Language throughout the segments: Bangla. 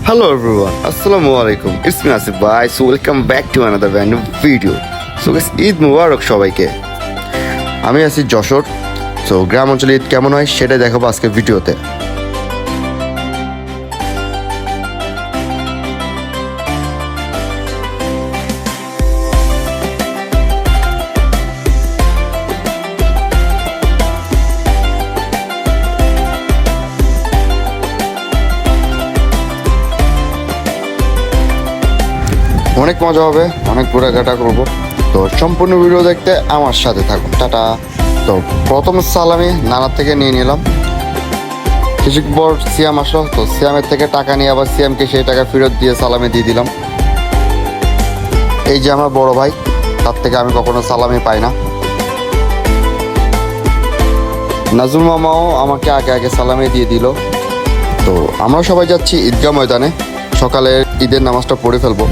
Hello everyone, Assalamu alaikum. It's me Asif Bhai. So welcome back to another brand new video. So guys, Eid মুবারক সবাইকে। আমি আছি যশোর। সো গ্রাম অঞ্চলে ঈদ কেমন হয় সেটা দেখাবো আজকে ভিডিওতে। অনেক মজা হবে, অনেক ঘোরাঘাটা করবো। তো সম্পূর্ণ ভিডিও দেখতে আমার সাথে থাকুন। টাটা। তো প্রথম সালামি নানার থেকে নিয়ে নিলাম। কিছুক্ষণ পর সিয়াম আসলো, তো সিয়ামের থেকে টাকা নিয়ে আবার সিয়ামকে সেই টাকা ফেরত দিয়ে সালামি দিয়ে দিলাম। এই যে আমার বড় ভাই, তার থেকে আমি কখনো সালামি পাই না। নাজুল মামাও আমাকে আগে আগে সালামি দিয়ে দিল। তো আমরা সবাই যাচ্ছি ঈদগাহ ময়দানে, সকালে ঈদের নামাজটা পড়ে ফেলবো।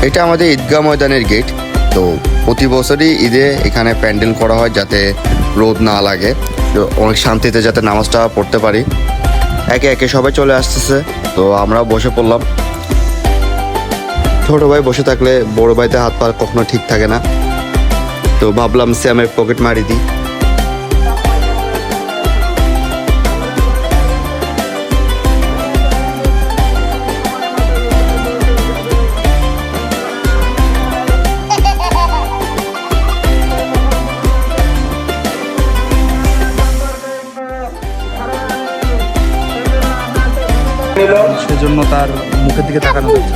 এটা আমাদের ঈদগাহ ময়দানের গেট। তো প্রতি বছরই ঈদে এখানে প্যান্ডেল করা হয় যাতে রোদ না লাগে, অনেক শান্তিতে যাতে নামাজটা পড়তে পারি। একে একে সবাই চলে আসতেছে, তো আমরা বসে পড়লাম। ছোট ভাই বসে থাকলে বড় ভাইতে হাত পা কখনো ঠিক থাকে না, তো ভাবলাম শ্যামের পকেট মারি দিই। সেজন্য তার মুখের দিকে তাকানো হচ্ছে।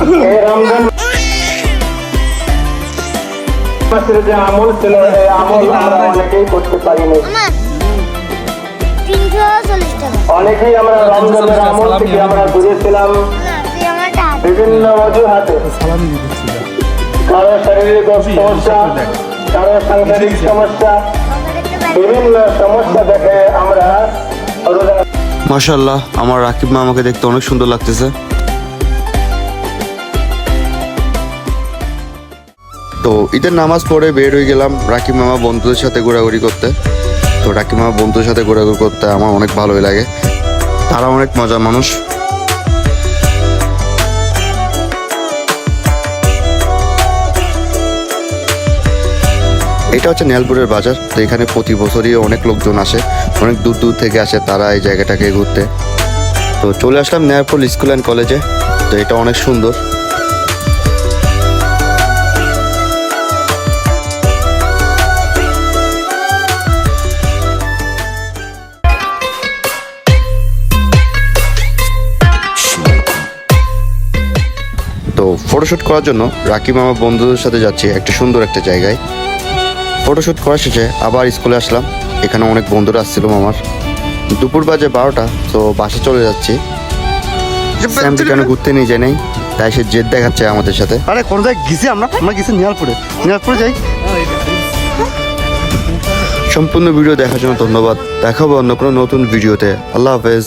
অনেকেই আমরা রমজানের আমল থেকে আমরা বুঝেছিলাম বিভিন্ন অজুহাতে, কারো শারীরিক সমস্যা, কারো সাংসারিক সমস্যা, বিভিন্ন সমস্যা দেখে আমরা মাশাআল্লাহ, আমার রাকিব মা আমাকে দেখতে অনেক সুন্দর লাগতেছে। তো ঈদের নামাজ পড়ে বের হয়ে গেলাম রাকিব মামা বন্ধুদের সাথে ঘোরাঘুরি করতে। তো রাকিব মামা বন্ধুদের সাথে ঘোরাঘুরি করতে আমার অনেক ভালোই লাগে, তারা অনেক মজার মানুষ। এটা হচ্ছে নেলপুরের বাজার। তো এখানে প্রতি বছরই অনেক লোকজন আসে, অনেক দূর দূর থেকে আসে তারা এই জায়গাটাকে ঘুরতে। তো চলে আসলাম নেলপুর স্কুল অ্যান্ড কলেজে। তো এটা অনেক সুন্দর। তো ফটোশ্যুট করার জন্য রাকিব মামা বন্ধুদের সাথে যাচ্ছি একটা সুন্দর একটা জায়গায়। ফটোশ্যুট করা শেষে আবার স্কুলে আসলাম। এখানে অনেক বন্ধুরা আসছিল আমার। দুপুর বাজে 12টা। তো বাসে চলে যাচ্ছি। স্যামকে কেন ঘুরতে নিয়ে যাই নাই, তাই সে জেদ দেখাচ্ছে আমাদের সাথে। আরে কোন জায়গায় গেছি আমরা গেছি নিয়ালপুরে যাই। সম্পূর্ণ ভিডিও দেখার জন্য ধন্যবাদ। দেখাবো অন্য কোনো নতুন ভিডিওতে। আল্লাহ হাফেজ।